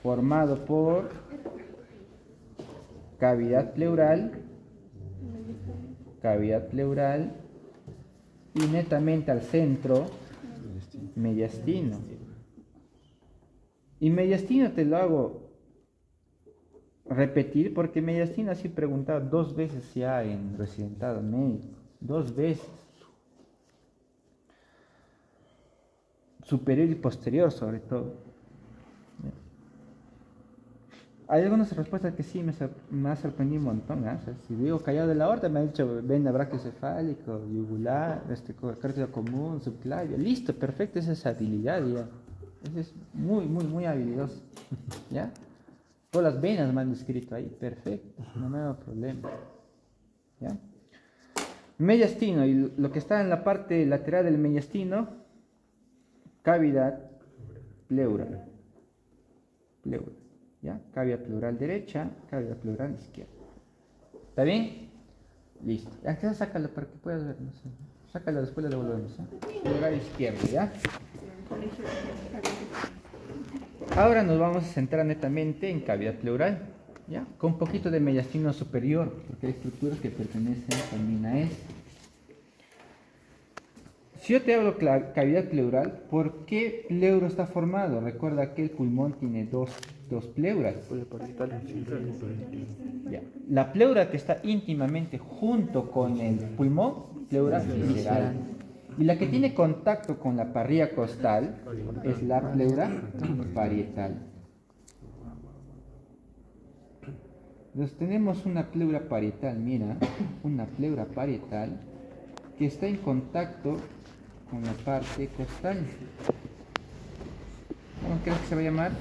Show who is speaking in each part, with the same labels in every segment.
Speaker 1: formado por cavidad pleural y netamente al centro mediastino. Y mediastino te lo hago repetir porque mediastino ha sido preguntado 2 veces ya en residentado médico, 2 veces. Superior y posterior sobre todo. Hay algunas respuestas que sí me ha sorprendido un montón. O sea, si digo callado de la aorta, me ha dicho vena brachiocefálico, yugular, cártero común, subclavia. Listo, perfecto, esa es habilidad ya. Ese es muy habilidoso. ¿Ya? Todas las venas me han descrito ahí, perfecto, no me ha dado problema. ¿Ya? Mediastino, y lo que está en la parte lateral del mediastino, cavidad pleural. ¿Ya? Cavidad pleural derecha, cavidad pleural izquierda. ¿Está bien? Listo. Acá sácalo para que puedas ver. No sé. Sácalo, después lo devolvemos. Pleural izquierda, ¿ya? Ahora nos vamos a centrar netamente en cavidad pleural, ¿ya? Con un poquito de mediastino superior, porque hay estructuras que pertenecen también a eso. Si yo te hablo cavidad pleural, ¿por qué pleuro está formado? Recuerda que el pulmón tiene dos pleuras. Ya. La pleura que está íntimamente junto con el pulmón, pleura visceral. Y la que tiene contacto con la parrilla costal es la pleura parietal. Entonces tenemos una pleura parietal, mira, una pleura parietal que está en contacto con la parte costal. ¿Cómo crees que se va a llamar?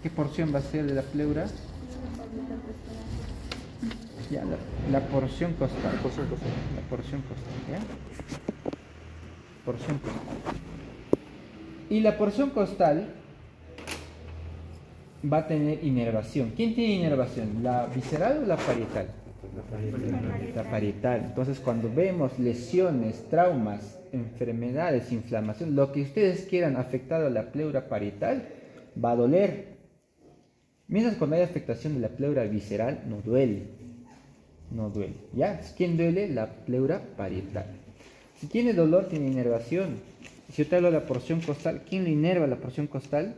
Speaker 1: ¿Qué porción va a ser de la pleura? Ya, la porción costal. La porción costal, ¿ya? Porción costal. Y la porción costal va a tener inervación. ¿Quién tiene inervación? ¿La visceral o la parietal? La parietal. Entonces, cuando vemos lesiones, traumas, enfermedades, inflamación, lo que ustedes quieran afectado a la pleura parietal, va a doler. Mientras cuando hay afectación de la pleura visceral, no duele. No duele. ¿Ya? ¿Quién duele? La pleura parietal. Si tiene dolor, tiene inervación. Si yo te hablo de la porción costal, ¿quién le inerva la porción costal?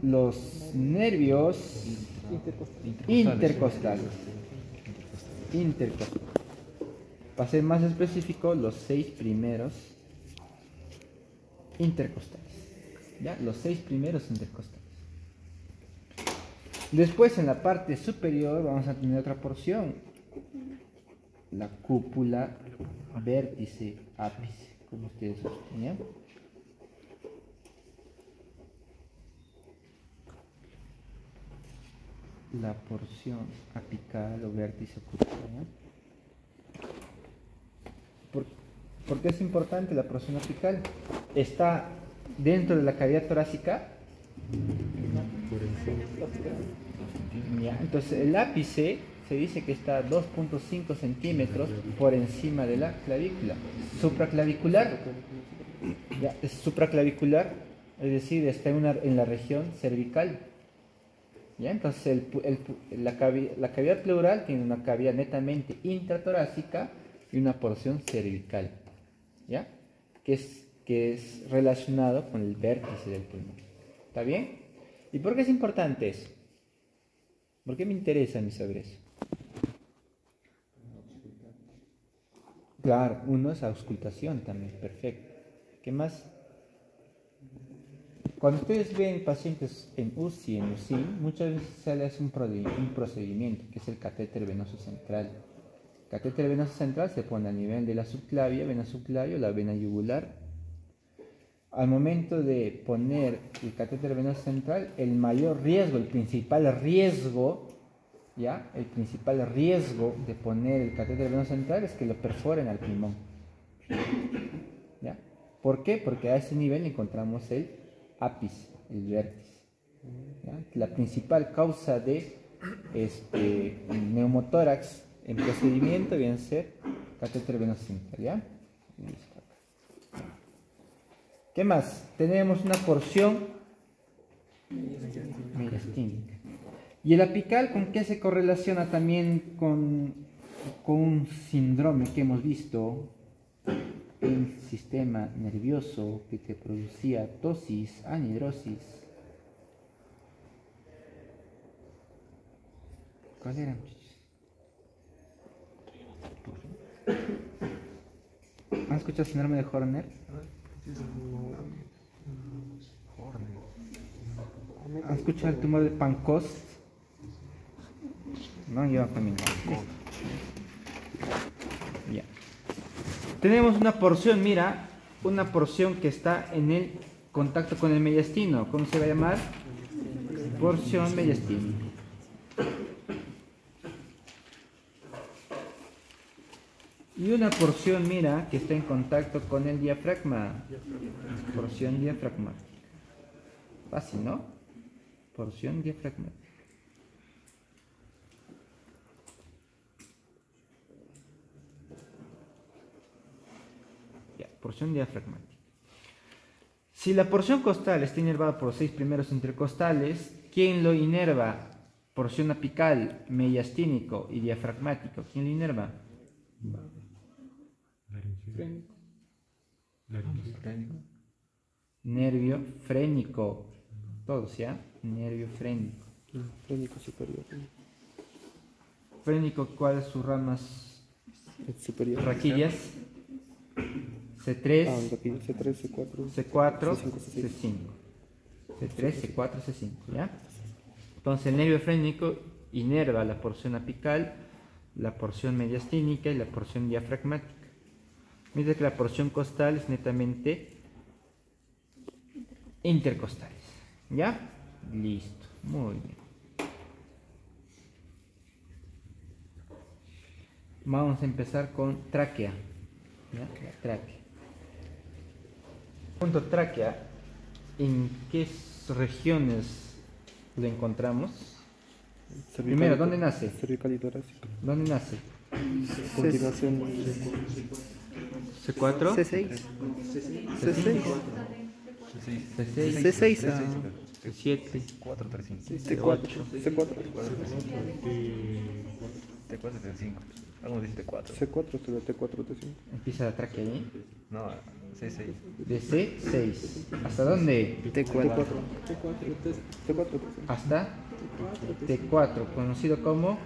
Speaker 1: Los nervios intercostales. Para ser más específico, los 6 primeros intercostales. ¿Ya? Los 6 primeros intercostales. Después, en la parte superior, vamos a tener otra porción. La cúpula, vértice, ápice, como ustedes ven. La porción apical o vértice cúpula. ¿Por qué es importante la porción apical? Está dentro de la cavidad torácica. Ya, entonces el ápice se dice que está 2.5 centímetros por encima de la clavícula. Supraclavicular, ya, es supraclavicular, es decir, está en la región cervical. ¿Ya? Entonces la cavidad pleural tiene una cavidad netamente intratorácica y una porción cervical, ¿ya? Que es relacionado con el vértice del pulmón. ¿Está bien? ¿Y por qué es importante eso? ¿Por qué me interesa a mí saber eso? Claro, uno es auscultación también, perfecto. ¿Qué más? Cuando ustedes ven pacientes en UCI, muchas veces se les hace un procedimiento que es el catéter venoso central. El catéter venoso central se pone a nivel de la subclavia, vena subclavia, la vena yugular. Al momento de poner el catéter venoso central, el mayor riesgo, el principal riesgo, ¿ya? El principal riesgo de poner el catéter venoso central es que lo perforen al pulmón. ¿Ya? ¿Por qué? Porque a ese nivel encontramos el ápice, el vértice. ¿Ya? La principal causa de neumotórax en procedimiento viene a ser catéter venoso central, ¿ya? Listo. ¿Qué más? Tenemos una porción mediastínica. ¿Y el apical con qué se correlaciona también con un síndrome que hemos visto? El sistema nervioso que te producía ptosis, anhidrosis. ¿Cuál era, muchachos? ¿Han escuchado el síndrome de Horner? ¿Han escuchado el tumor de Pancoast? No, yo también. Ya. Tenemos una porción, mira, una porción que está en el contacto con el mediastino. ¿Cómo se va a llamar? Porción mediastínica. Y una porción, mira, que está en contacto con el diafragma. Porción diafragmática. Fácil, ¿no? Porción diafragmática. Ya, porción diafragmática. Si la porción costal está inervada por los 6 primeros intercostales, ¿quién lo inerva? Porción apical, mediastínico y diafragmático. ¿Quién lo inerva? Nervio frénico. Todos, ¿ya? Nervio frénico.
Speaker 2: Frénico superior.
Speaker 1: Frénico, ¿cuáles sus ramas?
Speaker 2: Superior.
Speaker 1: Raquillas. C3,
Speaker 2: C3, C4,
Speaker 1: C4,
Speaker 2: C5,
Speaker 1: C5. C3, C4, C5, ¿ya? Entonces el nervio frénico inerva la porción apical, la porción mediastínica y la porción diafragmática. Mientras que la porción costal es netamente intercostales. ¿Ya? Listo. Muy bien. Vamos a empezar con tráquea. ¿Ya? La tráquea. Punto tráquea, ¿en qué regiones lo encontramos? Primero, ¿dónde nace?
Speaker 2: Cervical y torácico.
Speaker 1: ¿Dónde nace?
Speaker 2: Continuación.
Speaker 1: C4,
Speaker 3: C6.
Speaker 1: C5,
Speaker 3: C6.
Speaker 1: C6,
Speaker 3: C6.
Speaker 1: C7,
Speaker 2: T4. C4.
Speaker 4: T4, T5. Algunos dicen T4.
Speaker 2: C4 hasta la T4, T5.
Speaker 1: empieza la tráquea ahí.
Speaker 4: No, C6.
Speaker 1: De C6. ¿Hasta dónde?
Speaker 3: T4.
Speaker 2: T4,
Speaker 1: Hasta T4, conocido como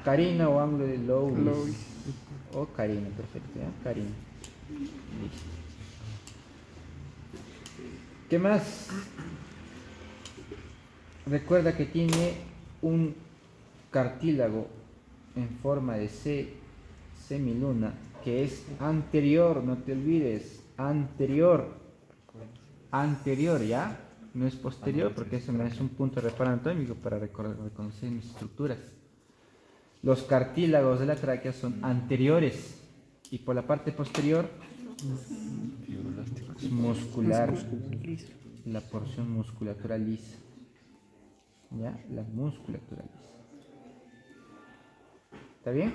Speaker 1: carina o ángulo de Lowes. O carina, perfecto, ¿ya? Carina. Listo. ¿Qué más? Recuerda que tiene un cartílago en forma de C, semiluna, que es anterior, no te olvides, anterior, ¿ya? No es posterior, porque eso es un punto de reparo anatómico para reconocer mis estructuras. Los cartílagos de la tráquea son anteriores y por la parte posterior es muscular, la porción musculatura lisa, ¿ya? La musculatura lisa. ¿Está bien?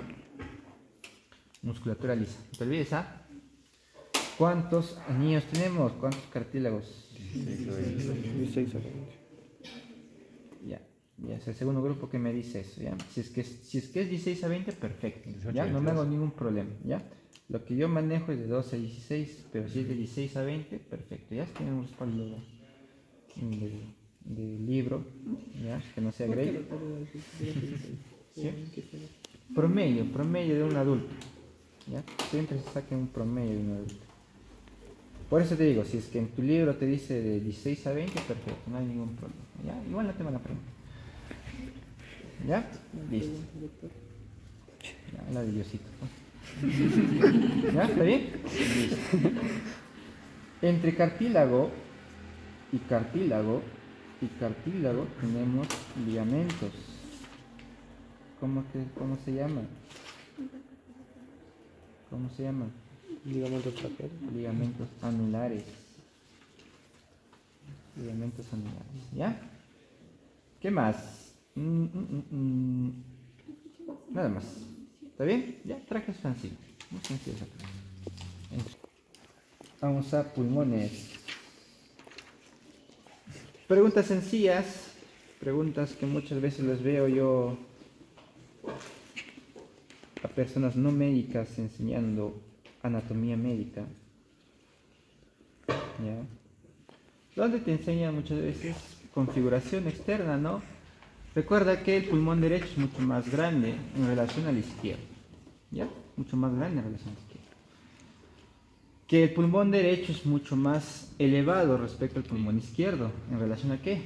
Speaker 1: Musculatura lisa. No te olvides, ¿ah? ¿Cuántos anillos tenemos? ¿Cuántos cartílagos?
Speaker 2: 16 a 20.
Speaker 1: Ya es el segundo grupo que me dice eso, ¿ya? Si es que es 16 a 20, perfecto, ¿ya? No me hago ningún problema, ¿ya? Lo que yo manejo es de 12 a 16, pero si es de 16 a 20, perfecto, ¿ya? Tiene un respaldo de libro, ¿ya? Que no sea Grey. ¿Sí? Promedio de un adulto, ¿ya? Siempre se saque un promedio de un adulto. Por eso te digo, si es que en tu libro te dice de 16 a 20, perfecto, no hay ningún problema, ¿ya? Igual no te van a preguntar. ¿Ya? Listo. Ya, la de Diosito. ¿Ya? ¿Está bien? Listo. Entre cartílago y cartílago tenemos ligamentos. ¿Cómo se llama? ¿Cómo se llama?
Speaker 2: Ligamentos traqueales.
Speaker 1: Ligamentos anulares. Ligamentos anulares. ¿Ya? ¿Qué más? Nada más. ¿Está bien? Ya, traje expansivo. Muy sencillo. Vamos a pulmones. Preguntas sencillas, preguntas que muchas veces les veo yo a personas no médicas enseñando anatomía médica. ¿Ya? Donde te enseñan muchas veces configuración externa, ¿no? Recuerda que el pulmón derecho es mucho más grande en relación al izquierdo. ¿Ya? Mucho más grande en relación al izquierdo. Que el pulmón derecho es mucho más elevado respecto al pulmón izquierdo. ¿En relación a qué?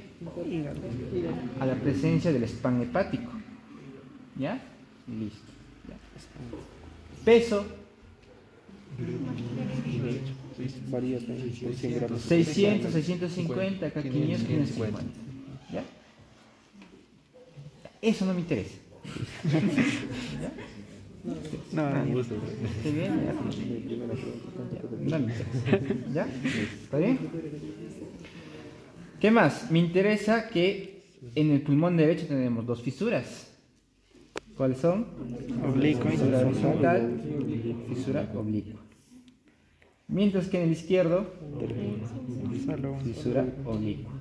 Speaker 1: A la presencia del spam hepático. ¿Ya? Listo. ¿Ya? Peso.
Speaker 2: Varía de 100 gramos.
Speaker 1: 600, 650, acá 500, 550. ¿Ya? Eso no me interesa. ¿Ya?
Speaker 2: No, no.
Speaker 1: ¿Está bien? ¿Ya? No me interesa. ¿Ya? ¿Está bien? ¿Qué más? Me interesa que en el pulmón derecho tenemos dos fisuras. ¿Cuáles son?
Speaker 2: Oblicuo y
Speaker 1: Fisura horizontal, fisura oblicua. Mientras que en el izquierdo,
Speaker 2: solo
Speaker 1: fisura oblicua.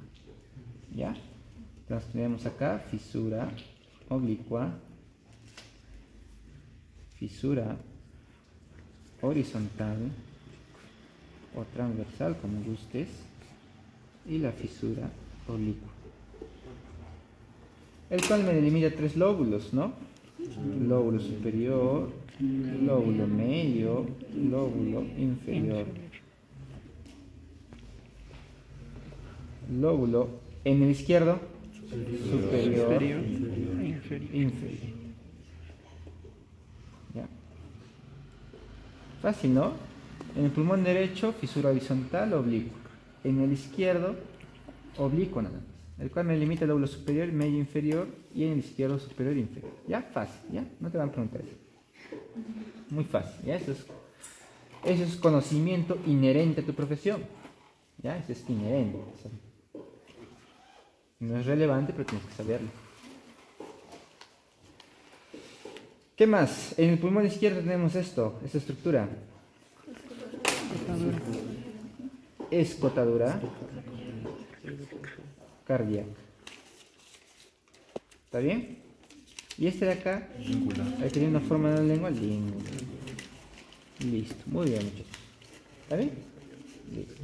Speaker 1: ¿Ya? Entonces tenemos acá fisura oblicua, fisura horizontal o transversal, como gustes, y la fisura oblicua, el cual me delimita tres lóbulos, ¿no? Lóbulo superior, lóbulo medio, lóbulo inferior. Lóbulo en el izquierdo, superior, inferior. ¿Ya? Fácil, ¿no? En el pulmón derecho, fisura horizontal, oblicua. En el izquierdo, oblicua nada más. El cual me limita el lóbulo superior, medio inferior, y en el izquierdo superior e inferior. ¿Ya? Fácil, ¿ya? No te van a preguntar eso. Muy fácil, ¿ya? Eso es conocimiento inherente a tu profesión. ¿Ya? Eso es inherente. O sea, no es relevante, pero tienes que saberlo. ¿Qué más? En el pulmón izquierdo tenemos esta estructura. Escotadura cardíaca. ¿Está bien? Y este de acá, hay que tener una forma de la lengua, língula. Listo, muy bien, muchachos. ¿Está bien? Listo.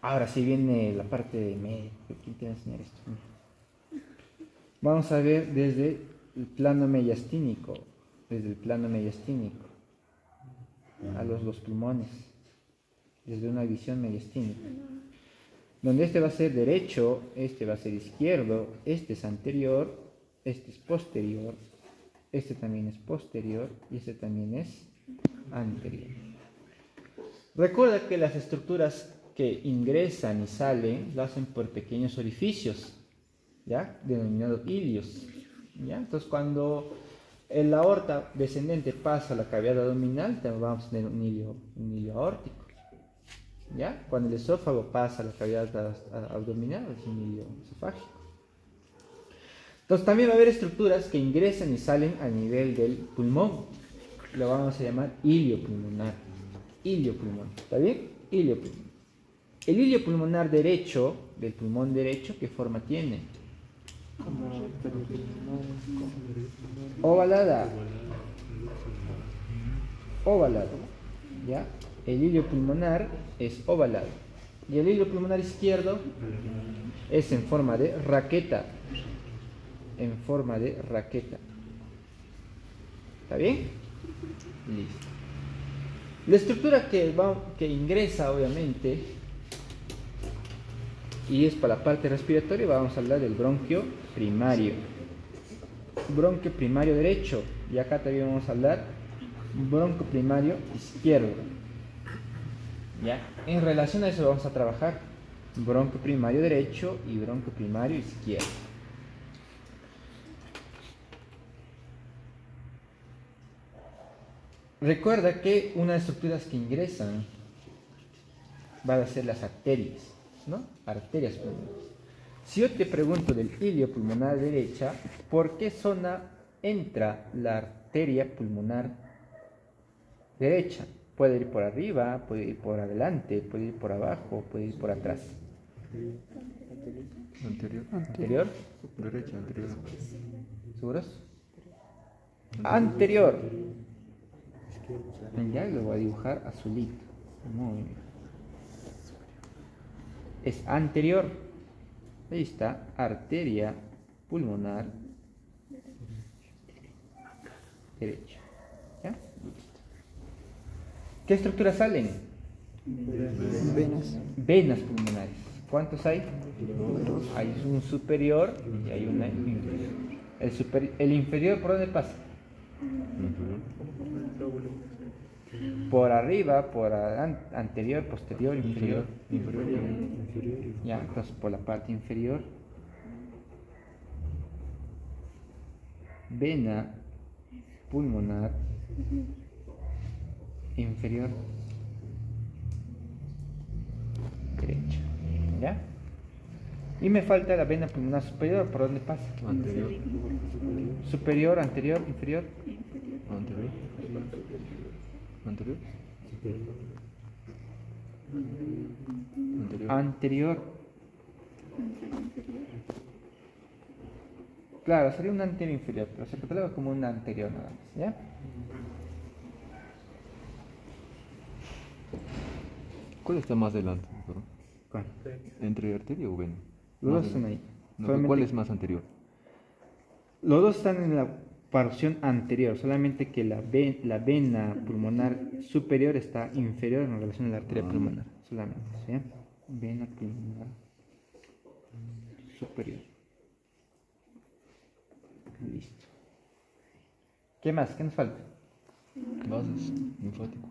Speaker 1: Ahora sí viene la parte de médico. ¿Quién te va a enseñar esto? Vamos a ver desde el plano mediastínico. Desde el plano mediastínico a los dos pulmones. Desde una visión mediastínica. Donde este va a ser derecho, este va a ser izquierdo, este es anterior, este es posterior, este también es posterior y este también es anterior. Recuerda que las estructuras que ingresan y salen lo hacen por pequeños orificios, ¿ya? Denominados ilios, ¿ya? Entonces cuando la aorta descendente pasa a la cavidad abdominal, vamos a tener un hilio aórtico. ¿Ya? Cuando el esófago pasa a la cavidad abdominal, es un hilio esofágico. Entonces también va a haber estructuras que ingresan y salen a nivel del pulmón. Lo vamos a llamar hilio pulmonar. Hilio pulmón. ¿Está bien? Hilio pulmonar. El hilio pulmonar derecho, del pulmón derecho, ¿qué forma tiene? Ovalada. Ovalada. ¿Ya? El hilio pulmonar es ovalado. Y el hilio pulmonar izquierdo es en forma de raqueta. En forma de raqueta. ¿Está bien? Listo. La estructura que ingresa, obviamente, y es para la parte respiratoria, vamos a hablar del bronquio primario. Bronquio primario derecho. Y acá también vamos a hablar bronquio primario izquierdo. ¿Ya? En relación a eso vamos a trabajar bronquio primario derecho y bronquio primario izquierdo. Recuerda que una de las estructuras que ingresan van a ser las arterias, ¿no? Arterias pulmonares. Si yo te pregunto del hilio pulmonar derecha, ¿por qué zona entra la arteria pulmonar derecha. Puede ir por arriba, puede ir por adelante, puede ir por abajo, puede ir por atrás.
Speaker 4: Anterior.
Speaker 1: Anterior.
Speaker 4: Derecha, anterior.
Speaker 1: ¿Seguros? Anterior. Ya lo voy a dibujar azulito. Muy bien. Es anterior. Ahí está, arteria pulmonar derecha. ¿Ya? ¿Qué estructuras salen?
Speaker 2: Venas.
Speaker 1: Venas pulmonares. ¿Cuántos hay? Hay un superior y hay una inferior. El inferior, ¿por dónde pasa? Por arriba, por anterior, posterior, inferior. Ya, entonces por la parte inferior. Vena pulmonar inferior derecha. ¿Ya? Y me falta la vena pulmonar superior, ¿por dónde pasa?
Speaker 4: Anterior.
Speaker 1: Superior, anterior, inferior.
Speaker 4: Anterior. Anterior. Anterior.
Speaker 1: Anterior. Claro, sería un anterior inferior, pero se cataloga como un anterior nada más, ¿ya?
Speaker 4: ¿Cuál está más adelante?
Speaker 1: ¿Cuál?
Speaker 4: ¿Entre arteria o vena?
Speaker 1: Los
Speaker 4: Más
Speaker 1: dos están
Speaker 4: adelante.
Speaker 1: ahí.
Speaker 4: No,
Speaker 1: Solamente-
Speaker 4: ¿cuál es más anterior?
Speaker 1: Los dos están en la porción anterior, solamente que la vena pulmonar superior está inferior en relación a la arteria pulmonar, solamente, ¿sí? Vena pulmonar superior. Listo. ¿Qué más? ¿Qué nos falta?
Speaker 4: Vasos linfáticos.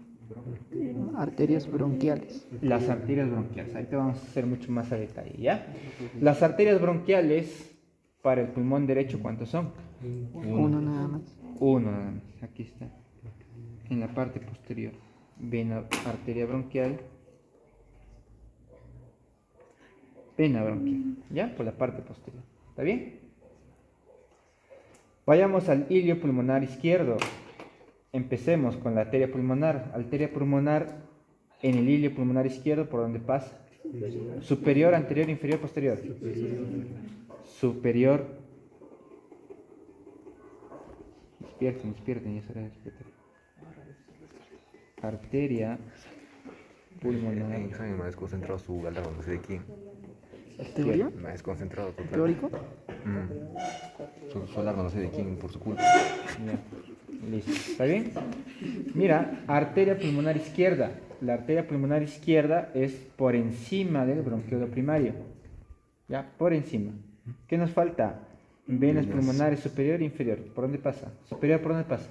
Speaker 2: Arterias bronquiales.
Speaker 1: Las arterias bronquiales. Ahorita vamos a hacer mucho más a detalle, ¿ya? Las arterias bronquiales para el pulmón derecho, ¿cuántos son?
Speaker 2: Uno nada más.
Speaker 1: Uno nada más. Aquí está. En la parte posterior. Vena, arteria bronquial. Vena bronquial. ¿Ya? Por la parte posterior. ¿Está bien? Vayamos al ilio pulmonar izquierdo. Empecemos con la arteria pulmonar. Arteria pulmonar en el ilio pulmonar izquierdo, ¿por dónde pasa? Superior, anterior, inferior, posterior. Superior. Despierten, ya será despertar. Arteria pulmonar.
Speaker 4: En examen me ha desconcentrado su galardón, no sé de quién.
Speaker 2: ¿Teoría?
Speaker 4: Me ha desconcentrado totalmente.
Speaker 2: ¿Teórico?
Speaker 4: Su alarma no sé de quién por su culpa.
Speaker 1: Ya. Listo. ¿Está bien? Mira, arteria pulmonar izquierda. La arteria pulmonar izquierda es por encima del bronquiodo primario. Ya, por encima. ¿Qué nos falta? Venas pulmonares superior e inferior. ¿Por dónde pasa? Superior, ¿por dónde pasa?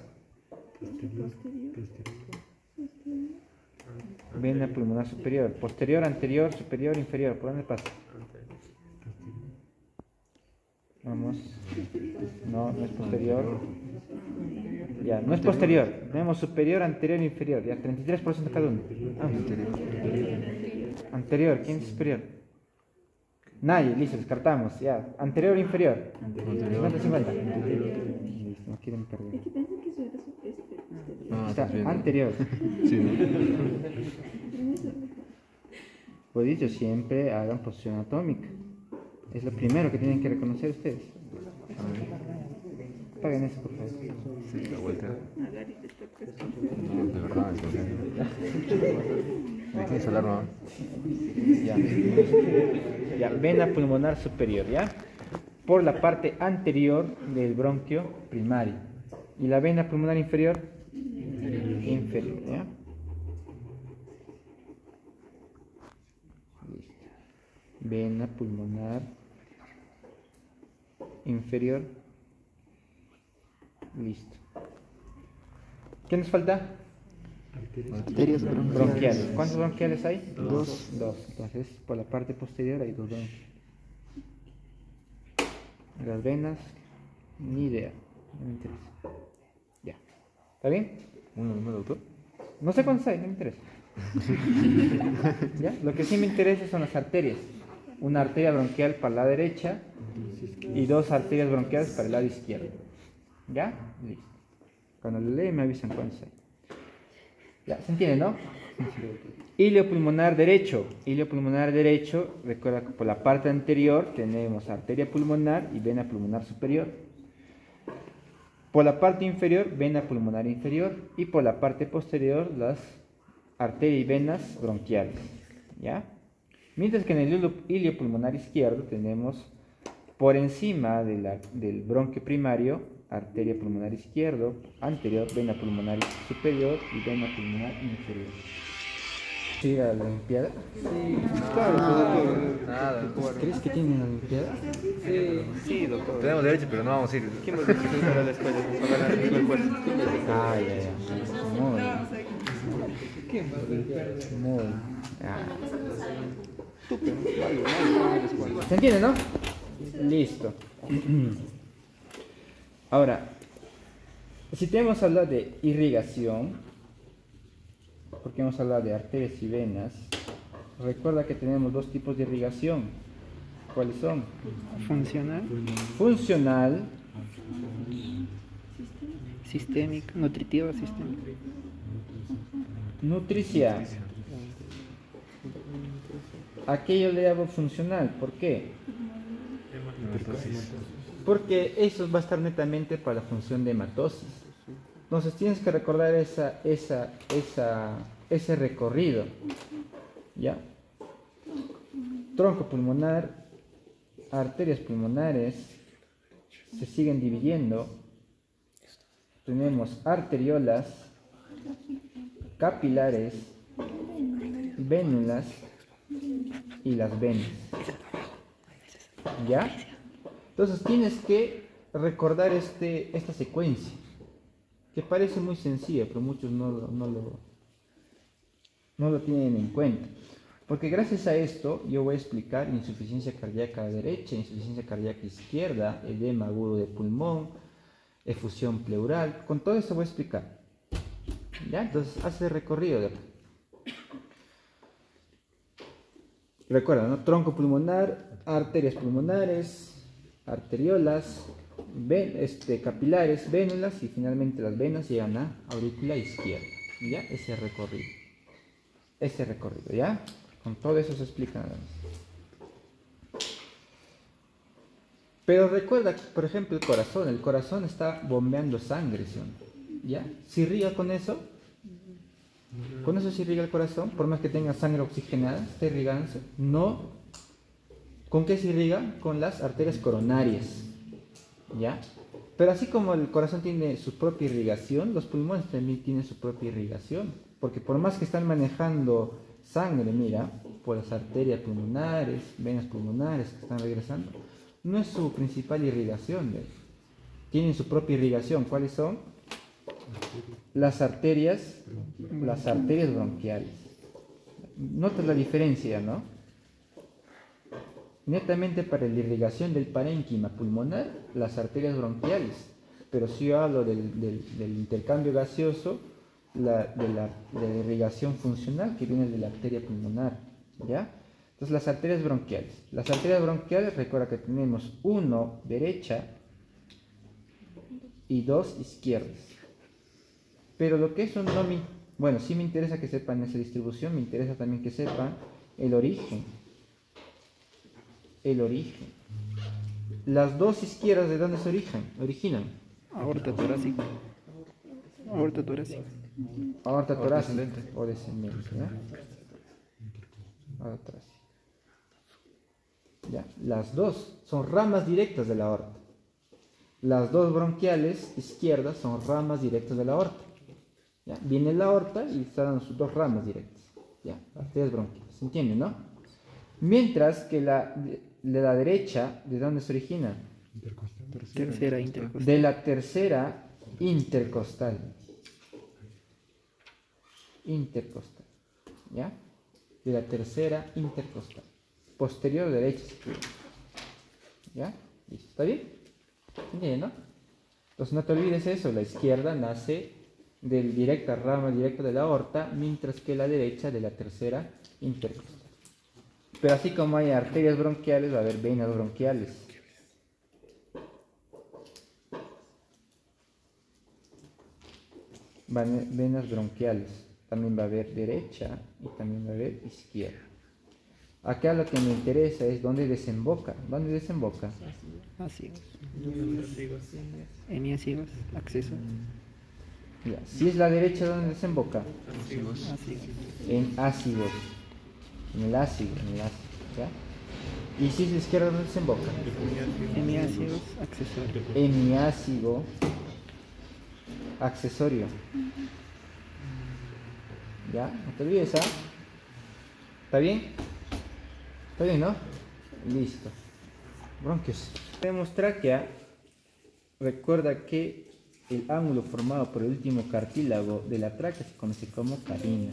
Speaker 1: Vena pulmonar superior. Posterior, anterior, superior, inferior. ¿Por dónde pasa? Vamos. No, no es posterior. Ya, no es posterior. Tenemos superior, anterior e inferior. Ya, 33% cada uno. Anterior, ¿quién es superior? Nadie, listo, descartamos. Ya, anterior e inferior. 50-50. Listo, no quieren perder.
Speaker 3: Es que pensé que eso era su
Speaker 1: Está
Speaker 4: estás viendo.
Speaker 1: anterior.
Speaker 4: Sí, ¿no?
Speaker 1: Pues dicho, siempre hagan posición anatómica. Es lo primero que tienen que reconocer ustedes. Paguen eso, por favor.
Speaker 4: Sí, la vuelta.
Speaker 3: Margarita está casada.
Speaker 4: No, de verdad, entonces. ¿De quién es el alarma?
Speaker 1: Ya. Ya, vena pulmonar superior, ¿ya? Por la parte anterior del bronquio primario. Y la vena pulmonar inferior, inferior, ¿ya? Listo. Vena pulmonar inferior. Listo. ¿Qué nos falta?
Speaker 2: Arterias
Speaker 1: Bronquiales.
Speaker 2: bronquiales.
Speaker 1: ¿Cuántos bronquiales hay?
Speaker 2: Dos.
Speaker 1: Dos. Entonces, por la parte posterior hay dos bronquios. Las venas, ni idea. No me interesa. Ya. ¿Está bien?
Speaker 4: ¿Uno mismo, doctor?
Speaker 1: No sé cuántos hay, no me interesa. ¿Ya? Lo que sí me interesa son las arterias. Una arteria bronquial para la derecha y dos arterias bronquiales para el lado izquierdo. ¿Ya? Listo. Cuando lo leen me avisan cuántos hay. Ya, ¿se entiende, no? Ilio pulmonar derecho. Ilio pulmonar derecho, recuerda que por la parte anterior tenemos arteria pulmonar y vena pulmonar superior. Por la parte inferior, vena pulmonar inferior. Y por la parte posterior, las arterias y venas bronquiales. ¿Ya? Mientras que en el ilio pulmonar izquierdo tenemos por encima del bronquio primario, arteria pulmonar izquierdo, anterior, vena pulmonar superior y vena pulmonar inferior. ¿Sí a la Olimpiada?
Speaker 5: Sí, claro, doctor.
Speaker 4: Nada.
Speaker 1: ¿Crees que tienen la Olimpiada?
Speaker 5: Sí, doctor.
Speaker 4: Tenemos derecho, pero no vamos a ir.
Speaker 5: ¿Quién va a decir para la escuela? Nos va a ganar el esfuerzo.
Speaker 1: Ah, ya, ya. Muy bien. Muy bien. Ah.
Speaker 5: Tú, pero malo, la escuela.
Speaker 1: ¿Se entiende, no? Listo. Ahora, si tenemos que hablar de irrigación, porque hemos hablado de arterias y venas, recuerda que tenemos dos tipos de irrigación. ¿Cuáles son?
Speaker 2: Funcional,
Speaker 1: Funcional,
Speaker 2: sistémica, nutritiva, sistémica.
Speaker 1: nutricia. Aquello le llamo funcional. ¿Por qué? Porque eso va a estar netamente para la función de hematosis. Entonces tienes que recordar ese recorrido. ¿Ya? Tronco pulmonar, arterias pulmonares, se siguen dividiendo. Tenemos arteriolas, capilares, vénulas y las venas. ¿Ya? Entonces tienes que recordar esta secuencia, que parece muy sencilla, pero muchos no lo tienen en cuenta. Porque gracias a esto yo voy a explicar insuficiencia cardíaca derecha, insuficiencia cardíaca izquierda, edema agudo de pulmón, efusión pleural, con todo eso voy a explicar. ¿Ya? Entonces hace recorrido de acá. Recuerda, ¿no? Tronco pulmonar, arterias pulmonares, arteriolas, capilares, vénulas y finalmente las venas llegan a aurícula izquierda. ¿Ya? Ese recorrido, ¿ya? Con todo eso se explica nada más. Pero recuerda, por ejemplo, el corazón está bombeando sangre, ¿sí? ¿Ya? ¿Se irriga con eso? ¿Con eso se irriga el corazón? Por más que tenga sangre oxigenada, ¿está irrigándose? No. ¿Con qué se irriga? Con las arterias coronarias. ¿Ya? Pero así como el corazón tiene su propia irrigación, los pulmones también tienen su propia irrigación. Porque por más que están manejando sangre, mira, por las arterias pulmonares, venas pulmonares que están regresando, no es su principal irrigación. Tienen su propia irrigación. ¿Cuáles son? Las arterias bronquiales. Notas la diferencia, ¿no? Netamente para la irrigación del parénquima pulmonar, las arterias bronquiales. Pero si yo hablo del intercambio gaseoso, de la irrigación funcional que viene de la arteria pulmonar. ¿Ya? Entonces las arterias bronquiales. Las arterias bronquiales, recuerda que tenemos 1 derecha y 2 izquierdas. Pero lo que eso no me... Bueno, sí me interesa que sepan esa distribución, me interesa también que sepan el origen. El origen. Las dos izquierdas, ¿de dónde se originan?
Speaker 2: Aorta torácica. Aorta torácica.
Speaker 1: Aorta torácica o descendente. ¿Ya? Aorta torácica. ¿Ya? Las dos son ramas directas de la aorta. Las dos bronquiales izquierdas son ramas directas de la aorta. ¿Ya? Viene la aorta y están sus dos ramas directas. ¿Ya? Arterias bronquiales. ¿Se entiende, no? Mientras que de la derecha, ¿de dónde se origina?
Speaker 2: Tercera intercostal.
Speaker 1: De la tercera intercostal. Intercostal. ¿Ya? De la tercera intercostal. Posterior derecha. ¿Ya? ¿Listo? ¿Está bien? ¿Entiendes, no? Entonces no te olvides eso. La izquierda nace de la rama directa de la aorta, mientras que la derecha de la tercera intercostal. Pero así como hay arterias bronquiales, va a haber venas bronquiales. venas bronquiales. También va a haber derecha y también va a haber izquierda. Acá lo que me interesa es dónde desemboca. ¿Dónde desemboca?
Speaker 2: Ácidos. Hemiácidos, acceso.
Speaker 1: Ya. Si es la derecha, ¿dónde desemboca?
Speaker 2: Ácidos.
Speaker 1: En ácidos. En el ácido. ¿Ya? Y si es la izquierda, ¿dónde desemboca?
Speaker 2: Hemiácidos, accesorio.
Speaker 1: Hemiácido accesorio. ¿Ya? No te olvides, ¿ah? ¿Está bien? ¿Está bien, no? Listo. Bronquios. Tenemos tráquea. Recuerda que el ángulo formado por el último cartílago de la tráquea se conoce como carina.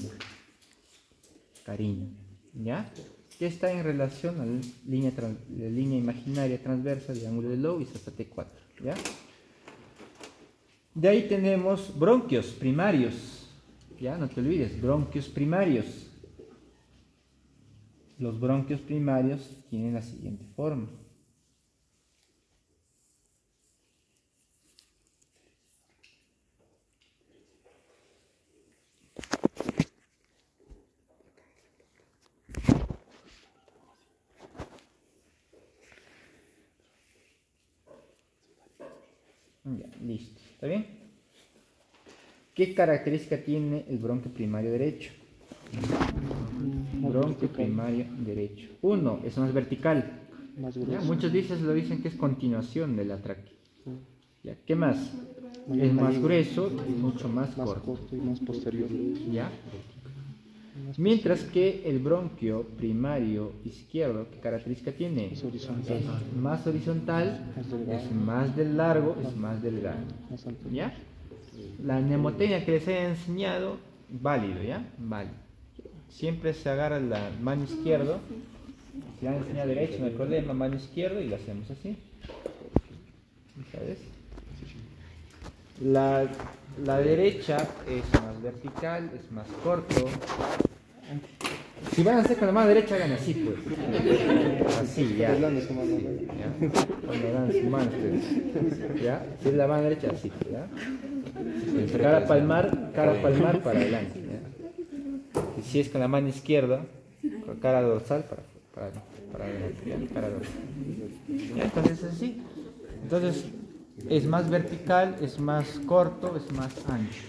Speaker 1: Carina. ¿Ya? Que está en relación a la línea imaginaria transversa del ángulo de Lowe y hasta T4. ¿Ya? De ahí tenemos bronquios primarios. Ya, no te olvides, bronquios primarios. Los bronquios primarios tienen la siguiente forma. Ya, listo. ¿Está bien? ¿Qué característica tiene el bronquio primario derecho? Bronquio primario derecho. Uno, es más vertical.
Speaker 5: Más
Speaker 1: ¿Ya?
Speaker 5: grueso.
Speaker 1: Muchos lo dicen que es continuación de la tráquea. ¿Ya? ¿Qué más?
Speaker 5: Mayor
Speaker 1: Es más
Speaker 5: tamaño.
Speaker 1: grueso y mucho más
Speaker 5: Más
Speaker 1: corto.
Speaker 5: corto y más posterior.
Speaker 1: ¿Ya? Mientras que el bronquio primario izquierdo, ¿qué característica tiene?
Speaker 5: Es horizontal.
Speaker 1: Es más horizontal,
Speaker 5: Más delgado.
Speaker 1: es más del largo, es más delgado.
Speaker 5: Más alto.
Speaker 1: ¿Ya? La mnemotecnia que les he enseñado, válido, ¿ya? Válido. Siempre se agarra la mano izquierda, si la han enseñado derecha, no hay problema, mano izquierda y lo hacemos así. ¿Sabes? La derecha es más vertical, es más corto. Si van a hacer con la mano derecha, hagan así, pues. Así, ya.
Speaker 5: Doblando su mano.
Speaker 1: ¿Ya? Cuando hagan su mano ustedes. ¿Ya? Si es la mano derecha, así, ¿ya? Cara palmar para adelante. ¿Ya? Y si es con la mano izquierda, con cara dorsal para adelante. ¿Ya? Cara dorsal. ¿Ya? Entonces así. Entonces es más vertical, es más corto, es más ancho.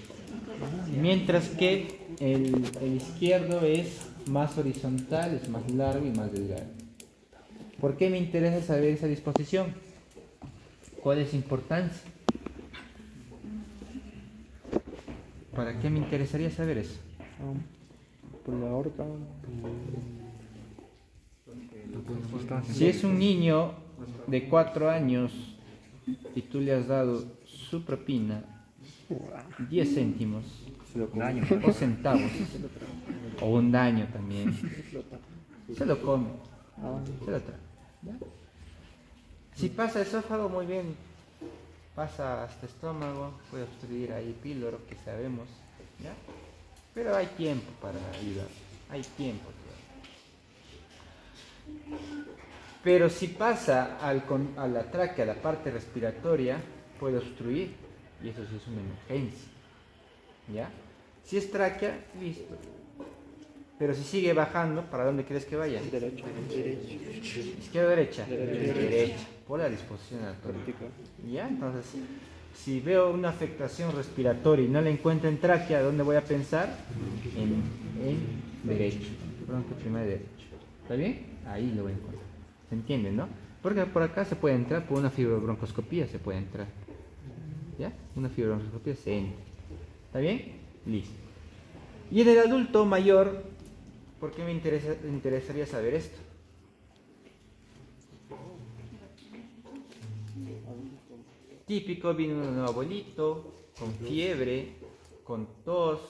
Speaker 1: Mientras que el izquierdo es más horizontal, es más largo y más delgado. ¿Por qué me interesa saber esa disposición? ¿Cuál es su importancia? ¿Para qué me interesaría saber eso?
Speaker 5: Por la aorta.
Speaker 1: Si es un niño de 4 años y tú le has dado su propina, 10 céntimos, o centavos, o un daño también, se lo come, se lo trae. ¿Ya? Si pasa esófago, muy bien, pasa hasta estómago, puede obstruir ahí píloro, que sabemos, ¿ya? Pero hay tiempo para ayudar, hay tiempo todavía. Pero si pasa a la tráquea, a la parte respiratoria, puede obstruir, y eso sí es una emergencia, ¿ya? Si es tráquea, listo. Pero si sigue bajando, ¿para dónde crees que vaya?
Speaker 5: Derecho.
Speaker 1: ¿Izquierda o derecha? Derecha, por la disposición anatómica. ¿Ya? Entonces, si veo una afectación respiratoria y no la encuentro en tráquea, ¿dónde voy a pensar? En derecho, bronquio primario derecho. ¿Está bien? Ahí lo voy a encontrar. ¿Se entiende, no? Porque por acá se puede entrar, por una fibrobroncoscopía se puede entrar. ¿Ya? Una fibrobroncoscopía se entra. ¿Está bien? Listo. Y en el adulto mayor, ¿por qué me interesaría saber esto? Típico, viene un nuevo abuelito, con fiebre, con tos,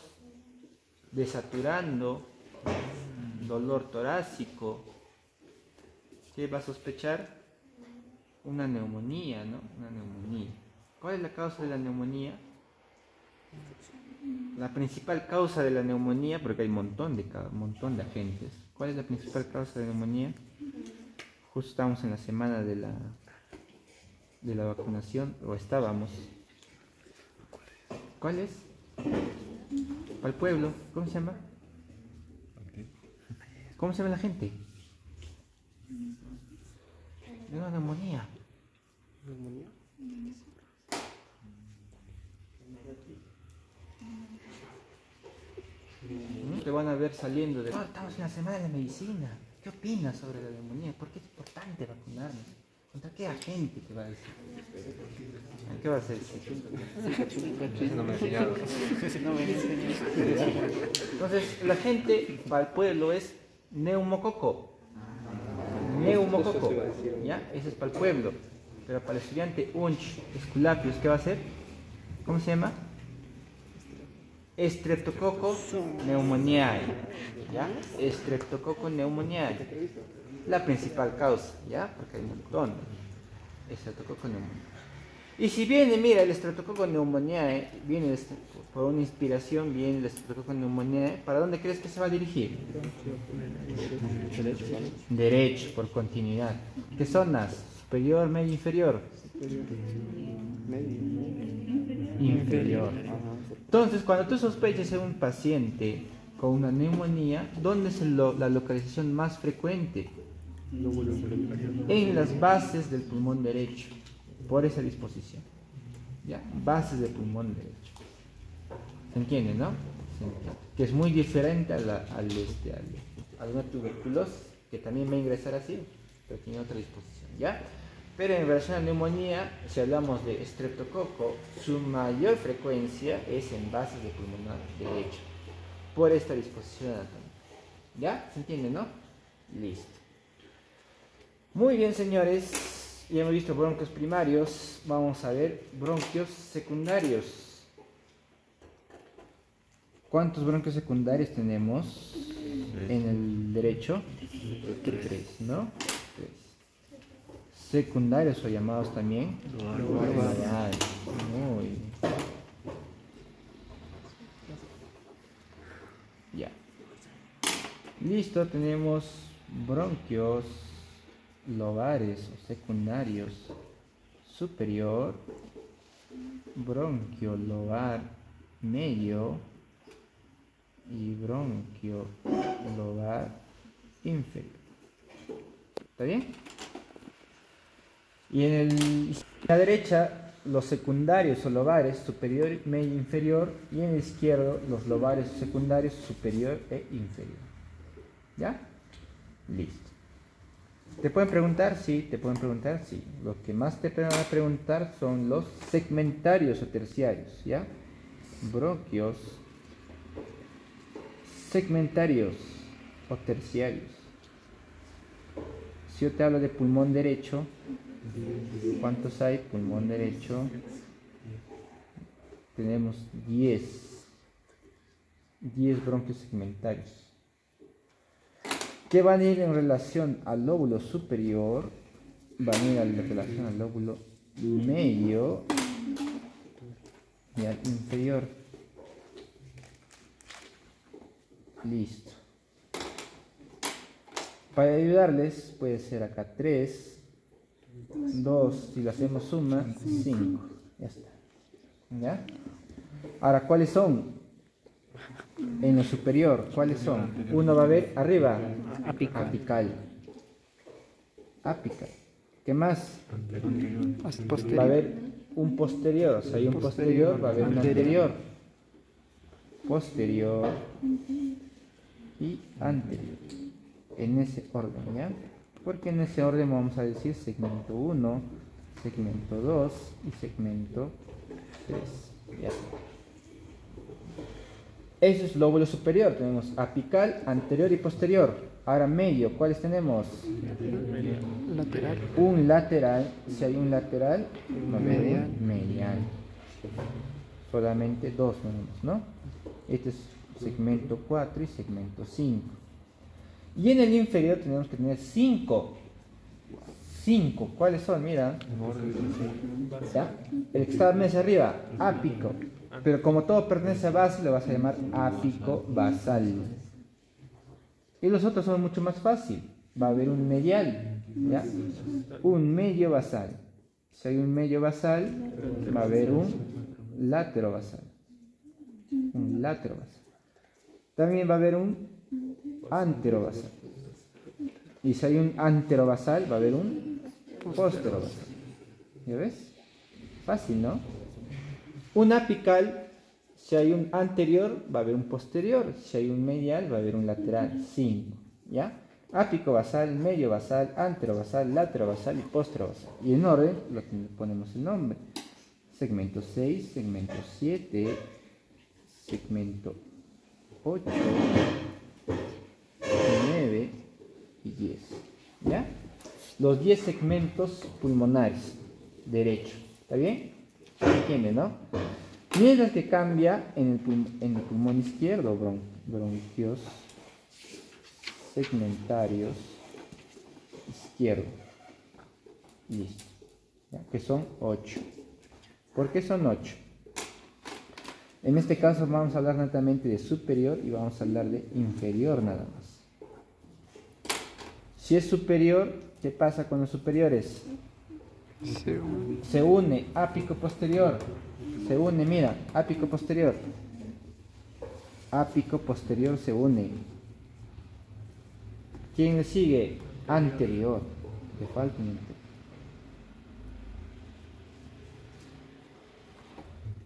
Speaker 1: desaturando, dolor torácico. ¿Qué va a sospechar? Una neumonía, ¿no? Una neumonía. ¿Cuál es la causa de la neumonía? La principal causa de la neumonía, porque hay un montón de agentes. ¿Cuál es la principal causa de neumonía? Justo estamos en la semana de la vacunación, o estábamos. ¿Cuál es? para el pueblo, ¿cómo se llama? ¿Cómo se llama la gente? De una neumonía. Te van a ver saliendo de... estamos en la semana de la medicina. ¿Qué opinas sobre la neumonía? ¿Por qué es importante vacunarnos? ¿Contra qué agente te va a decir? ¿Qué vas a decir?
Speaker 4: Eso no me enseñaron.
Speaker 1: Entonces, la gente para el pueblo es neumococo. Neumococo. ¿Ya? Ese es para el pueblo. Pero para el estudiante, unch, esculapios, ¿qué va a hacer? ¿Cómo se llama? Streptococo pneumoniae. ¿Ya? Streptococo pneumoniae. La principal causa, ¿ya? Porque hay un montón. Streptococo pneumoniae. Y si viene, mira, el Streptococo pneumoniae, viene por una inspiración, viene el Streptococo pneumoniae, ¿para dónde crees que se va a dirigir? Derecho, por continuidad. ¿Qué zonas? Superior, medio, inferior. Inferior. Entonces, cuando tú sospeches en un paciente con una neumonía, ¿dónde es la localización más frecuente? En las bases del pulmón derecho, por esa disposición. ¿Ya? Bases del pulmón derecho. ¿Se entiende, no? Se entiende. Que es muy diferente a una tuberculosis, que también va a ingresar así, pero tiene otra disposición, ¿ya? Pero en relación a neumonía, si hablamos de estreptococo, su mayor frecuencia es en bases del pulmón derecho, por esta disposición anatómica. ¿Ya? ¿Se entiende, no? Listo. Muy bien, señores. Ya hemos visto bronquios primarios. Vamos a ver bronquios secundarios. ¿Cuántos bronquios secundarios tenemos en el derecho? 3, ¿no? 3. Secundarios o llamados también lobales. Muy bien. Ya. Listo, tenemos bronquios lobares o secundarios superior, bronquio lobar medio y bronquio lobar inferior. ¿Está bien? Y en la derecha los secundarios o lobares superior, medio, inferior, y en el izquierdo los lobares o secundarios superior e inferior. ¿Ya? Listo. ¿Te pueden preguntar? Sí, te pueden preguntar, sí. Los que más te van a preguntar son los segmentarios o terciarios, ¿ya? Bronquios segmentarios o terciarios. Si yo te hablo de pulmón derecho, ¿cuántos hay? Pulmón derecho. Tenemos 10 bronquios segmentarios, que van a ir en relación al lóbulo superior, van a ir en relación al lóbulo medio y al inferior. Listo. Para ayudarles, puede ser acá 3, 2, si lo hacemos suma, 5. Ya está. ¿Ya? Ahora, ¿cuáles son? En lo superior, ¿cuáles son? Uno va a ver arriba, apical. Apical. ¿Qué más? Va a haber un posterior, o sea, hay un posterior, va a haber un anterior. Posterior y anterior. En ese orden, ¿ya? Porque en ese orden vamos a decir segmento 1, segmento 2 y segmento 3. Ya está. Eso es lóbulo superior. Tenemos apical, anterior y posterior. Ahora medio, ¿cuáles tenemos?
Speaker 2: Lateral.
Speaker 1: Un lateral. Si hay un lateral, va a haber un medial. Solamente 2 tenemos, ¿no? Este es segmento 4 y segmento 5. Y en el inferior tenemos que tener 5. 5. ¿Cuáles son? Mira. ¿Ya? El que está más arriba, ápico. Pero como todo pertenece a base, lo vas a llamar ápico basal. Y los otros son mucho más fácil. Va a haber un medial, ¿ya? Un medio basal. Si hay un medio basal, va a haber un látero basal. Un látero basal. También va a haber un anterobasal. Y si hay un anterobasal, va a haber un posterobasal. ¿Ya ves? Fácil, ¿no? Un apical, si hay un anterior, va a haber un posterior. Si hay un medial, va a haber un lateral. 5. ¿Ya? Ápico basal, medio basal, anterobasal, laterobasal y posterobasal. Y en orden lo ponemos el nombre. Segmento 6, segmento 7, segmento 8, 9 y 10. ¿Ya? Los 10 segmentos pulmonares derecho. ¿Está bien? ¿Se entiende, no? Mientras que cambia en el pulmón izquierdo, bronquios segmentarios izquierdo. Listo. ¿Ya? Que son 8. ¿Por qué son 8? En este caso vamos a hablar netamente de superior y vamos a hablar de inferior nada más. Si es superior, ¿qué pasa con los superiores? Se une ápico posterior. Se une, mira, ápico posterior. Ápico posterior se une. ¿Quién le sigue? Anterior. Le falta un anterior.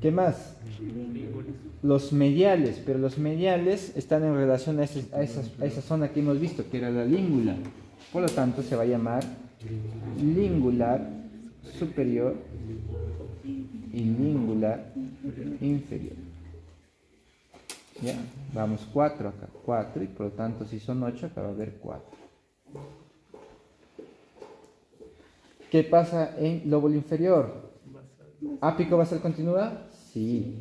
Speaker 1: ¿Qué más? Los mediales, pero los mediales están en relación a esa zona que hemos visto, que era la língula. Por lo tanto, se va a llamar lingular superior y lingular inferior. ¿Ya? Vamos 4 acá, 4, y por lo tanto, si son 8, acá va a haber 4. ¿Qué pasa en lóbulo inferior? ¿Ápico basal continúa? Sí,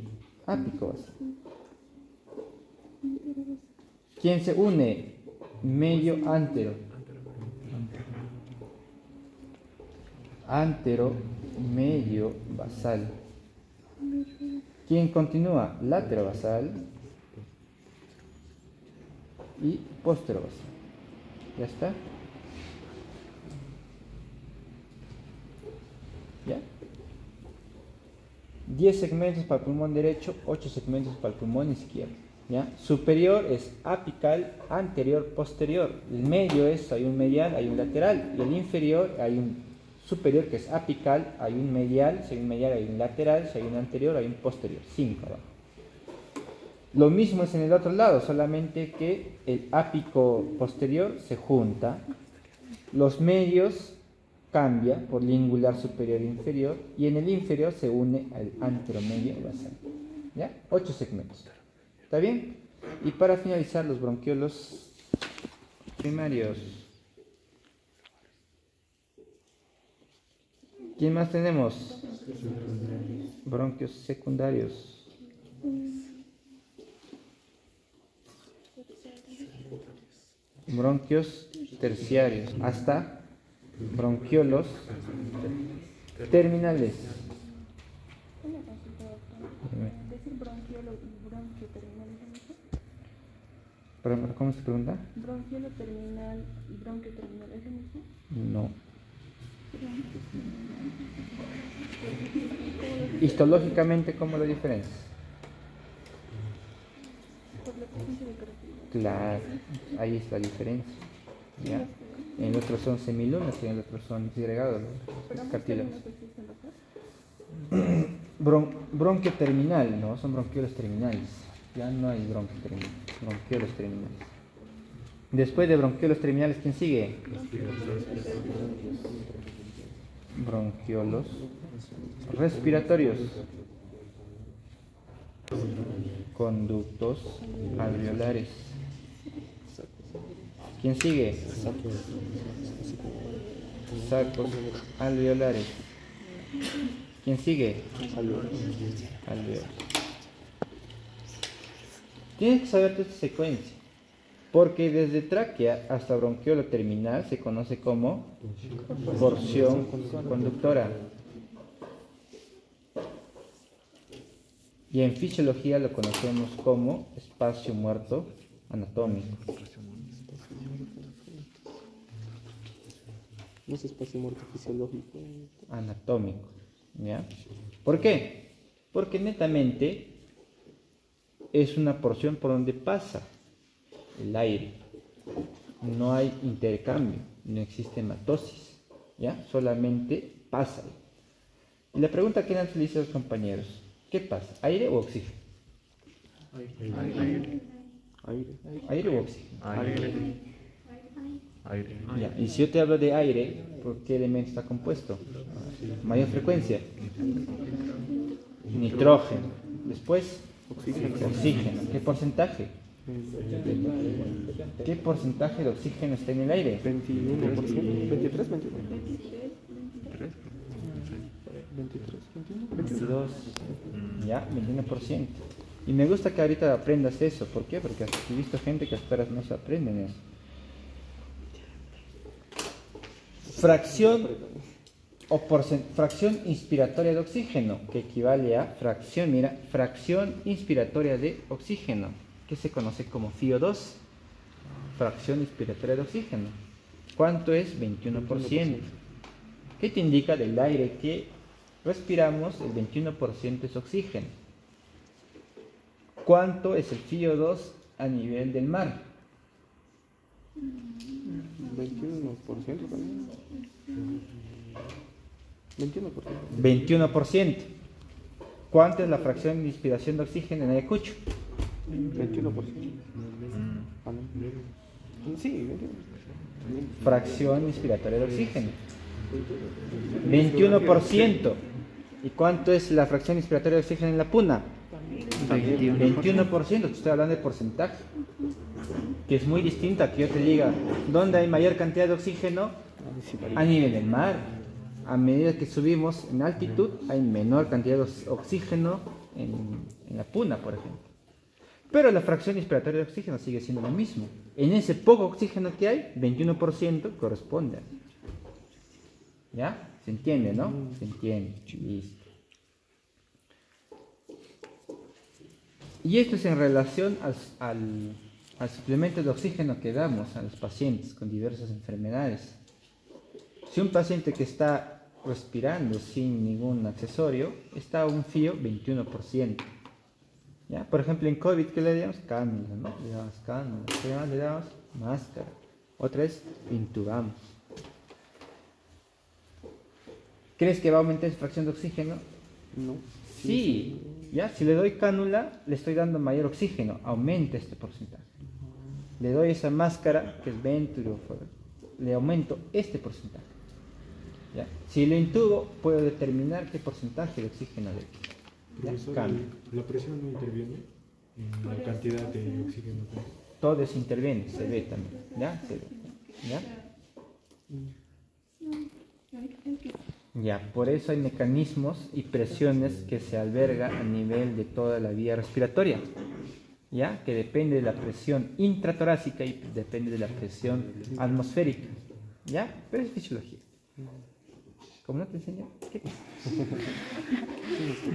Speaker 1: ápico basal. ¿Quién se une? Medio antero. Antero, medio basal. ¿Quién continúa? Látero basal y postero basal. ¿Ya está? ¿Ya? 10 segmentos para el pulmón derecho, 8 segmentos para el pulmón izquierdo. ¿Ya? Superior es apical, anterior, posterior. El medio es, hay un medial, hay un lateral. Y el inferior hay un superior que es apical, hay un medial, si hay un medial hay un lateral, si hay un anterior hay un posterior. 5 abajo. Lo mismo es en el otro lado, solamente que el ápico posterior se junta. Los medios cambia por lingular superior e inferior, y en el inferior se une al anteromedio basal. ¿Ya? 8 segmentos. ¿Está bien? Y para finalizar, los bronquiolos primarios. ¿Quién más tenemos? Bronquios secundarios. Bronquios terciarios. Hasta bronquiolos terminales.
Speaker 3: ¿Decir bronquiolo y bronquio terminal es lo mismo?
Speaker 1: ¿Pero cómo se pregunta?
Speaker 3: ¿Bronquiolo terminal y bronquio terminal es lo mismo?
Speaker 1: No. Histológicamente, ¿cómo lo diferencias?
Speaker 3: Por la presencia de características.
Speaker 1: Claro, ahí está la diferencia. ¿Ya? En el otro son semilunas y en el otro son disgregados los cartílagos. Bronquio terminal, ¿no? Son bronquiolos terminales. Ya no hay bronquiolos terminales. Después de bronquiolos terminales, ¿quién sigue? Bronquiolos respiratorios. Conductos alveolares. ¿Quién sigue? Sacos alveolares. ¿Quién sigue? Alveolos. Tienes que saber toda esta secuencia, porque desde tráquea hasta bronquiolo terminal se conoce como porción conductora. Y en fisiología lo conocemos como espacio muerto anatómico.
Speaker 2: No es espacio muerto fisiológico.
Speaker 1: Anatómico. ¿Ya? ¿Por qué? Porque netamente es una porción por donde pasa el aire. No hay intercambio, no existe hematosis, ¿ya? Solamente pasa. Y la pregunta que antes le hice a los compañeros, ¿qué pasa? ¿Aire o oxígeno? ¿Aire o oxígeno?
Speaker 4: Aire.
Speaker 1: Ya. Y si yo te hablo de aire, ¿por qué elemento está compuesto? Mayor frecuencia. Nitrógeno. Después, oxígeno. ¿Qué porcentaje? ¿Qué porcentaje de oxígeno está en el aire?
Speaker 2: 21%, 23, 21.
Speaker 1: 22. Ya, 21%. Y me gusta que ahorita aprendas eso. ¿Por qué? Porque he visto gente que hasta ahora no se aprenden eso. Fracción o fracción inspiratoria de oxígeno, que equivale a fracción, mira, fracción inspiratoria de oxígeno, que se conoce como FiO2, fracción inspiratoria de oxígeno. ¿Cuánto es? 21%. ¿Qué te indica del aire que respiramos? El 21% es oxígeno. ¿Cuánto es el FiO2 a nivel del mar?
Speaker 2: 21% también. 21%.
Speaker 1: 21%. ¿Cuánto es la fracción de inspiración de oxígeno en Ayacucho?
Speaker 2: 21%. Ah, no. Sí, 21%.
Speaker 1: Fracción inspiratoria de oxígeno. 21%. ¿Y cuánto es la fracción inspiratoria de oxígeno en la puna? 21%. Te estoy hablando de porcentaje, que es muy distinto a que yo te diga dónde hay mayor cantidad de oxígeno a nivel del mar. A medida que subimos en altitud hay menor cantidad de oxígeno en la puna, por ejemplo. Pero la fracción inspiratoria de oxígeno sigue siendo lo mismo. En ese poco oxígeno que hay, 21% corresponde. ¿Ya? ¿Se entiende, no? Se entiende. Listo. Y esto es en relación al suplemento de oxígeno que damos a los pacientes con diversas enfermedades. Si un paciente que está respirando sin ningún accesorio, está a un FiO 21%. ¿Ya? Por ejemplo, en COVID, ¿qué le damos? Cánula, ¿no? Le damos cánula. ¿Qué más le damos? Máscara. Otra es intubamos. ¿Crees que va a aumentar su fracción de oxígeno?
Speaker 2: No.
Speaker 1: Sí. ¿Ya? Si le doy cánula, le estoy dando mayor oxígeno. Aumenta este porcentaje. Le doy esa máscara, que es Venturo, le aumento este porcentaje. ¿Ya? Si lo intubo, puedo determinar qué porcentaje de oxígeno le doy.
Speaker 6: Profesor,
Speaker 1: Cambio.
Speaker 6: ¿la presión no interviene en la cantidad de oxígeno?
Speaker 1: Todo eso interviene, se ve también. ¿Ya? Se ve. ¿Ya? Ya, por eso hay mecanismos y presiones que se albergan a nivel de toda la vía respiratoria. ¿Ya? Que depende de la presión intratorácica y depende de la presión atmosférica. ¿Ya? Pero es fisiología. ¿Cómo no te enseño? ¿Qué?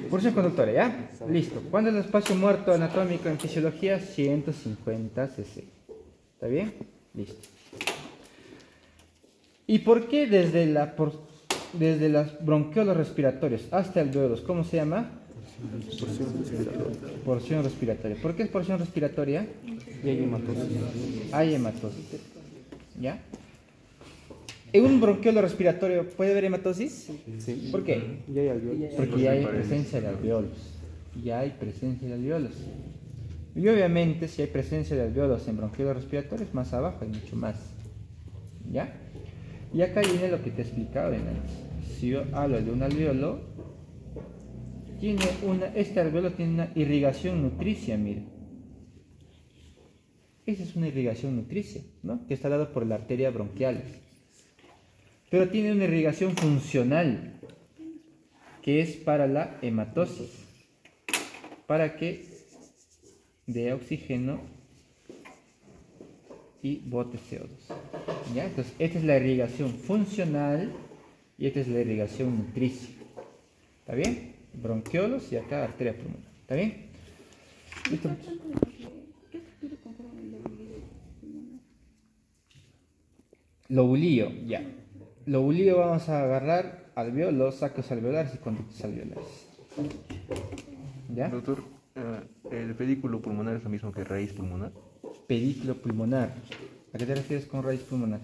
Speaker 1: Pulsión conductora, ¿ya? Listo. ¿Cuánto es el espacio muerto anatómico en fisiología? 150 cc. ¿Está bien? Listo. ¿Y por qué desde las bronquiolos respiratorios hasta alveolos, ¿cómo se llama? Porción respiratoria. ¿Por qué es porción respiratoria?
Speaker 2: Y hay hematosis.
Speaker 1: Hay hematosis. ¿Ya? ¿En un bronquiolo respiratorio puede haber hematosis?
Speaker 2: Sí.
Speaker 1: ¿Por qué?
Speaker 2: Y hay alveolos.
Speaker 1: Porque ya hay presencia de alveolos. Ya hay presencia de alveolos. Y obviamente, si hay presencia de alveolos en bronquiolos respiratorios, más abajo hay mucho más. ¿Ya? Y acá viene lo que te he explicado antes. Si yo hablo de un alveolo, este alveolo tiene una irrigación nutricia, mira. Esa es una irrigación nutricia, ¿no? Que está dada por la arteria bronquial. Pero tiene una irrigación funcional, que es para la hematosis, para que dé oxígeno y bote CO2. ¿Ya? Entonces, esta es la irrigación funcional y esta es la irrigación nutricia. ¿Está bien? Bronquiolos y acá arteria pulmonar. ¿Está bien? Listo.
Speaker 3: ¿Qué se quiere conforme el lobulillo pulmonar?
Speaker 1: Lobulillo, ya. Lobulillo vamos a agarrar alveolos, sacos alveolares y conductos alveolares. ¿Ya?
Speaker 4: Doctor, el pedículo pulmonar es lo mismo que raíz pulmonar.
Speaker 1: Pedículo pulmonar. ¿A qué te refieres con raíz pulmonar?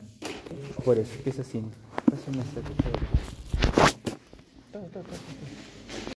Speaker 1: Por eso, ¿qué es así? Pasa una secretaria.